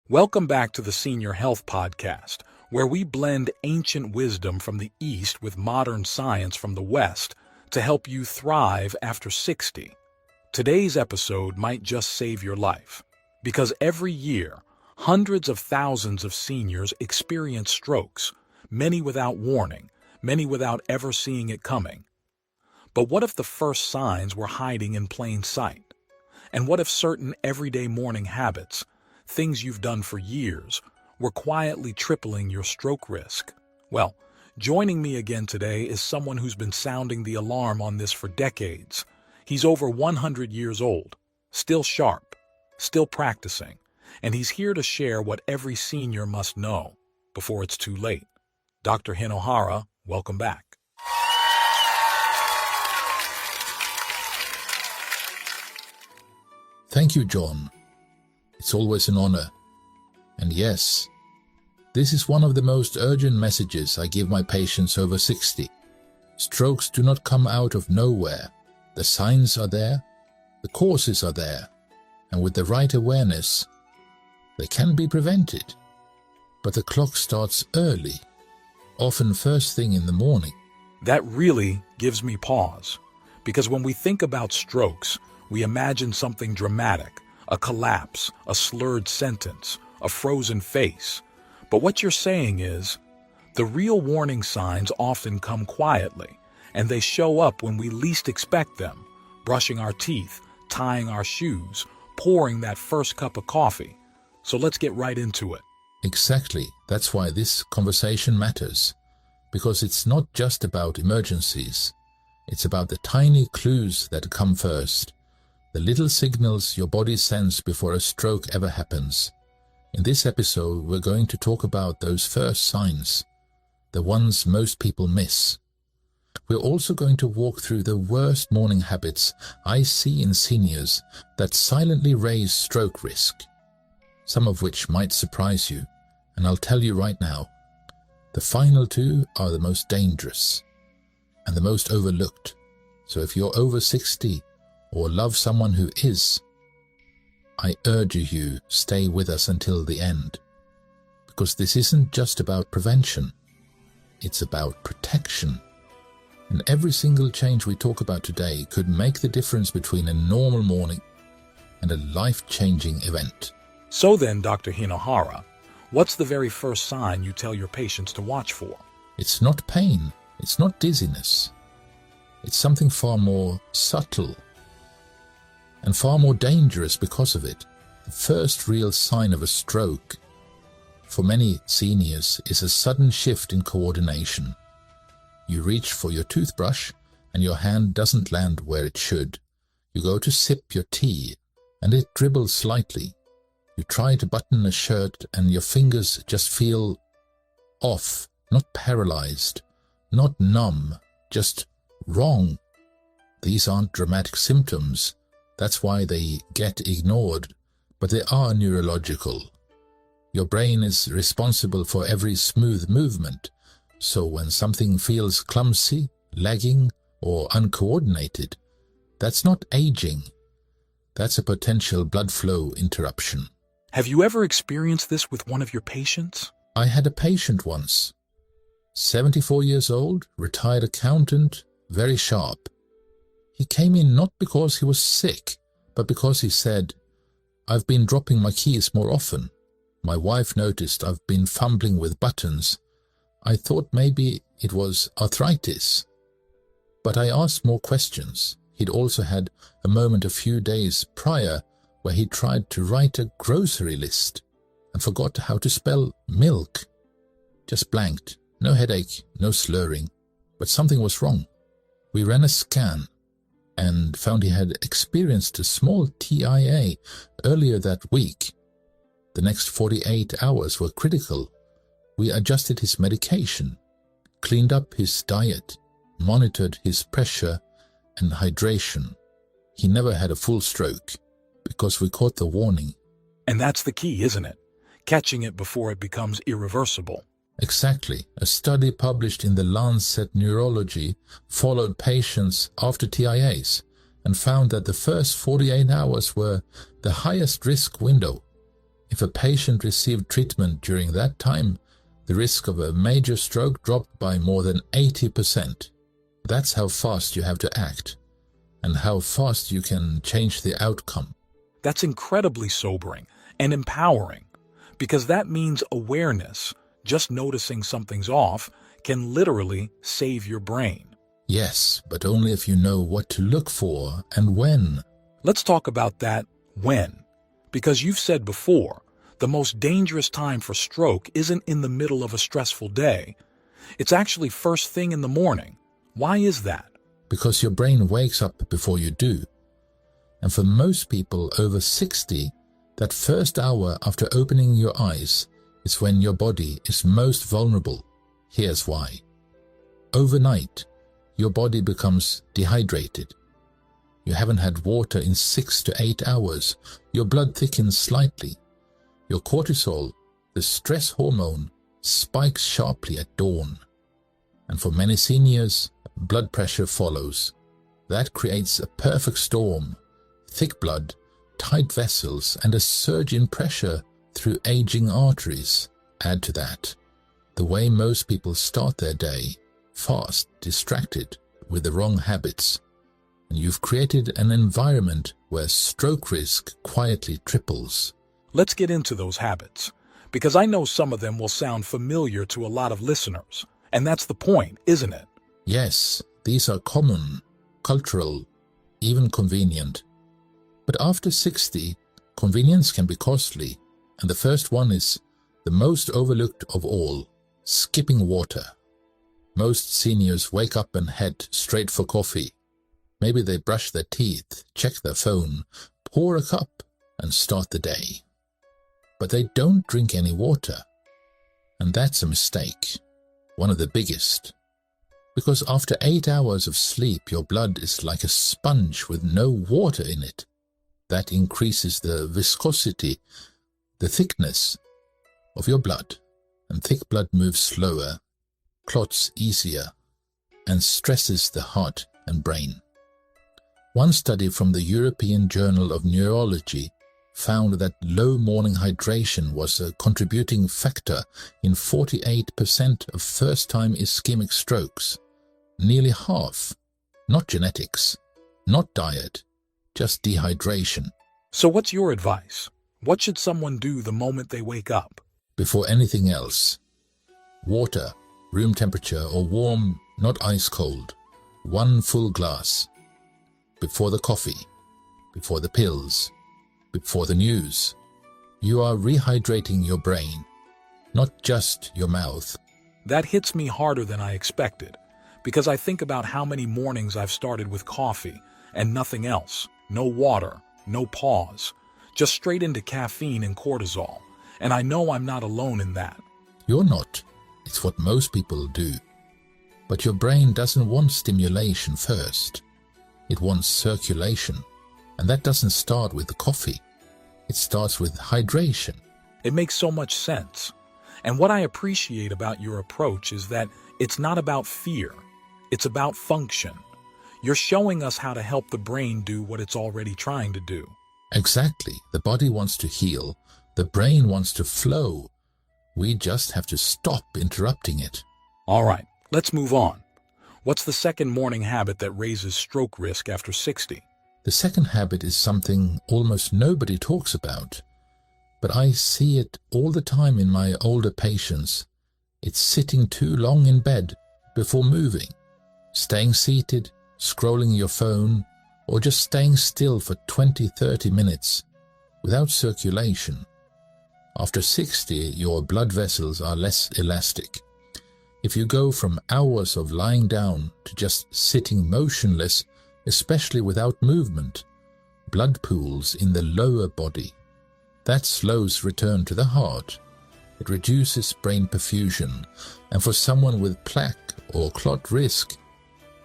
Welcome back to the Senior Health Podcast, where we blend ancient wisdom from the East with modern science from the West to help you thrive after 60. Today's episode might just save your life, because every year, hundreds of thousands of seniors experience strokes, many without warning, many without ever seeing it coming. But what if the first signs were hiding in plain sight? And what if certain everyday morning habits, things you've done for years, were quietly tripling your stroke risk? Well, joining me again today is someone who's been sounding the alarm on this for decades. He's over 100 years old, still sharp, still practicing, and he's here to share what every senior must know before it's too late. Dr. Hinohara, welcome back. Thank you, John. It's always an honor. And yes, this is one of the most urgent messages I give my patients over 60. Strokes do not come out of nowhere. The signs are there, the causes are there, and with the right awareness, they can be prevented. But the clock starts early, often first thing in the morning. That really gives me pause, because when we think about strokes, we imagine something dramatic. A collapse, a slurred sentence, a frozen face. But what you're saying is, the real warning signs often come quietly, and they show up when we least expect them. Brushing our teeth, tying our shoes, pouring that first cup of coffee. So let's get right into it. Exactly. That's why this conversation matters. Because it's not just about emergencies. It's about the tiny clues that come first. The little signals your body sends before a stroke ever happens. In this episode, we're going to talk about those first signs, the ones most people miss. We're also going to walk through the worst morning habits I see in seniors that silently raise stroke risk, some of which might surprise you, and I'll tell you right now, the final two are the most dangerous and the most overlooked. So if you're over 60, or love someone who is, I urge you stay with us until the end. Because this isn't just about prevention, it's about protection. And every single change we talk about today could make the difference between a normal morning and a life-changing event. So then, Dr. Hinohara, what's the very first sign you tell your patients to watch for? It's not pain, it's not dizziness. It's something far more subtle and far more dangerous because of it. The first real sign of a stroke for many seniors is a sudden shift in coordination. You reach for your toothbrush and your hand doesn't land where it should. You go to sip your tea and it dribbles slightly. You try to button a shirt and your fingers just feel off, not paralyzed, not numb, just wrong. These aren't dramatic symptoms. That's why they get ignored, but they are neurological. Your brain is responsible for every smooth movement, so when something feels clumsy, lagging, or uncoordinated, that's not aging. That's a potential blood flow interruption. Have you ever experienced this with one of your patients? I had a patient once, 74 years old, retired accountant, very sharp. He came in not because he was sick, but because he said, "I've been dropping my keys more often. My wife noticed I've been fumbling with buttons. I thought maybe it was arthritis." But I asked more questions. He'd also had a moment a few days prior where he tried to write a grocery list and forgot how to spell milk. Just blanked. No headache, no slurring. But something was wrong. We ran a scan and found he had experienced a small TIA earlier that week. The next 48 hours were critical. We adjusted his medication, cleaned up his diet, monitored his pressure and hydration. He never had a full stroke because we caught the warning. And that's the key, isn't it? Catching it before it becomes irreversible. Exactly. A study published in the Lancet Neurology followed patients after TIAs and found that the first 48 hours were the highest risk window. If a patient received treatment during that time, the risk of a major stroke dropped by more than 80%. That's how fast you have to act, and how fast you can change the outcome. That's incredibly sobering and empowering, because that means awareness, just noticing something's off, can literally save your brain. Yes, but only if you know what to look for and when. Let's talk about that when, because you've said before, the most dangerous time for stroke isn't in the middle of a stressful day. It's actually first thing in the morning. Why is that? Because your brain wakes up before you do. And for most people over 60, that first hour after opening your eyes is when your body is most vulnerable. Here's why. Overnight, your body becomes dehydrated. You haven't had water in 6 to 8 hours. Your blood thickens slightly. Your cortisol, the stress hormone, spikes sharply at dawn. And for many seniors, blood pressure follows. That creates a perfect storm. Thick blood, tight vessels, and a surge in pressure through aging arteries. Add to that the way most people start their day, fast, distracted, with the wrong habits. And you've created an environment where stroke risk quietly triples. Let's get into those habits, because I know some of them will sound familiar to a lot of listeners. And that's the point, isn't it? Yes, these are common, cultural, even convenient. But after 60, convenience can be costly, and the first one is the most overlooked of all: skipping water. Most seniors wake up and head straight for coffee. Maybe they brush their teeth, check their phone, pour a cup, and start the day. But they don't drink any water. And that's a mistake, one of the biggest. Because after 8 hours of sleep, your blood is like a sponge with no water in it. That increases the viscosity, the thickness of your blood, and thick blood moves slower, clots easier, and stresses the heart and brain. One study from the European Journal of Neurology found that low morning hydration was a contributing factor in 48% of first-time ischemic strokes. Nearly half. Not genetics, not diet, just dehydration. So what's your advice? What should someone do the moment they wake up? Before anything else, water, room temperature or warm, not ice cold, 1 full glass. Before the coffee, before the pills, before the news. You are rehydrating your brain, not just your mouth. That hits me harder than I expected, because I think about how many mornings I've started with coffee and nothing else. No water, no pause, just straight into caffeine and cortisol. And I know I'm not alone in that. You're not. It's what most people do. But your brain doesn't want stimulation first. It wants circulation. And that doesn't start with the coffee. It starts with hydration. It makes so much sense. And what I appreciate about your approach is that it's not about fear. It's about function. You're showing us how to help the brain do what it's already trying to do. Exactly. The body wants to heal. The brain wants to flow. We just have to stop interrupting it. All right, let's move on. What's the second morning habit that raises stroke risk after 60? The second habit is something almost nobody talks about, but I see it all the time in my older patients. It's sitting too long in bed before moving, staying seated, scrolling your phone, or just staying still for 20-30 minutes without circulation. After 60, your blood vessels are less elastic. If you go from hours of lying down to just sitting motionless, especially without movement, blood pools in the lower body. That slows return to the heart. It reduces brain perfusion, and for someone with plaque or clot risk,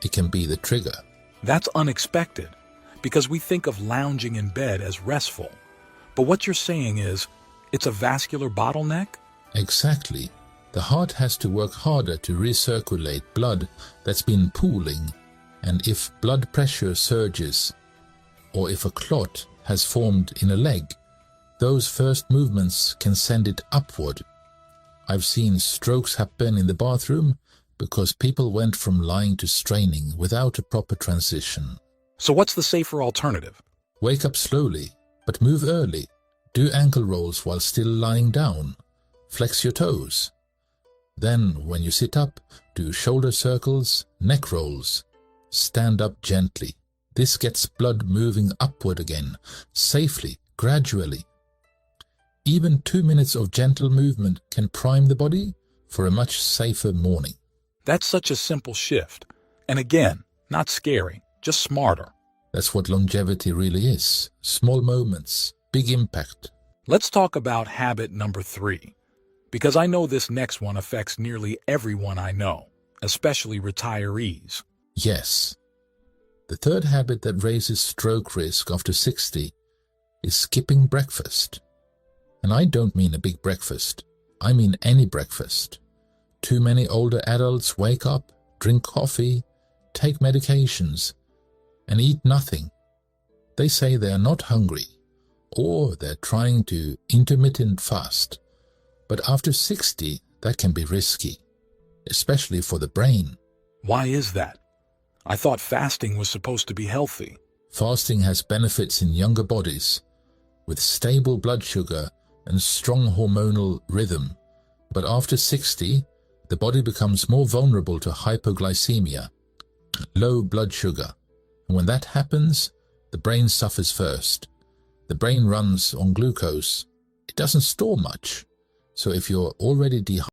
it can be the trigger. That's unexpected, because we think of lounging in bed as restful. But what you're saying is, it's a vascular bottleneck? Exactly. The heart has to work harder to recirculate blood that's been pooling, and if blood pressure surges, or if a clot has formed in a leg, Those first movements can send it upward. I've seen strokes happen in the bathroom because people went from lying to straining without a proper transition. So what's the safer alternative? Wake up slowly, but move early. Do ankle rolls while still lying down. Flex your toes. Then, when you sit up, do shoulder circles, neck rolls. Stand up gently. This gets blood moving upward again, safely, gradually. Even 2 minutes of gentle movement can prime the body for a much safer morning. That's such a simple shift. And again, not scary, just smarter. That's what longevity really is. Small moments, big impact. Let's talk about habit number 3, because I know this next one affects nearly everyone I know, especially retirees. Yes. The third habit that raises stroke risk after 60 is skipping breakfast. And I don't mean a big breakfast. I mean any breakfast. Too many older adults wake up, drink coffee, take medications, and eat nothing. They say they are not hungry, or they're trying to intermittent fast. But after 60, that can be risky, especially for the brain. Why is that? I thought fasting was supposed to be healthy. Fasting has benefits in younger bodies, with stable blood sugar and strong hormonal rhythm. But after 60, the body becomes more vulnerable to hypoglycemia, low blood sugar. And when that happens, the brain suffers first. The brain runs on glucose. It doesn't store much. So if you're already dehydrated,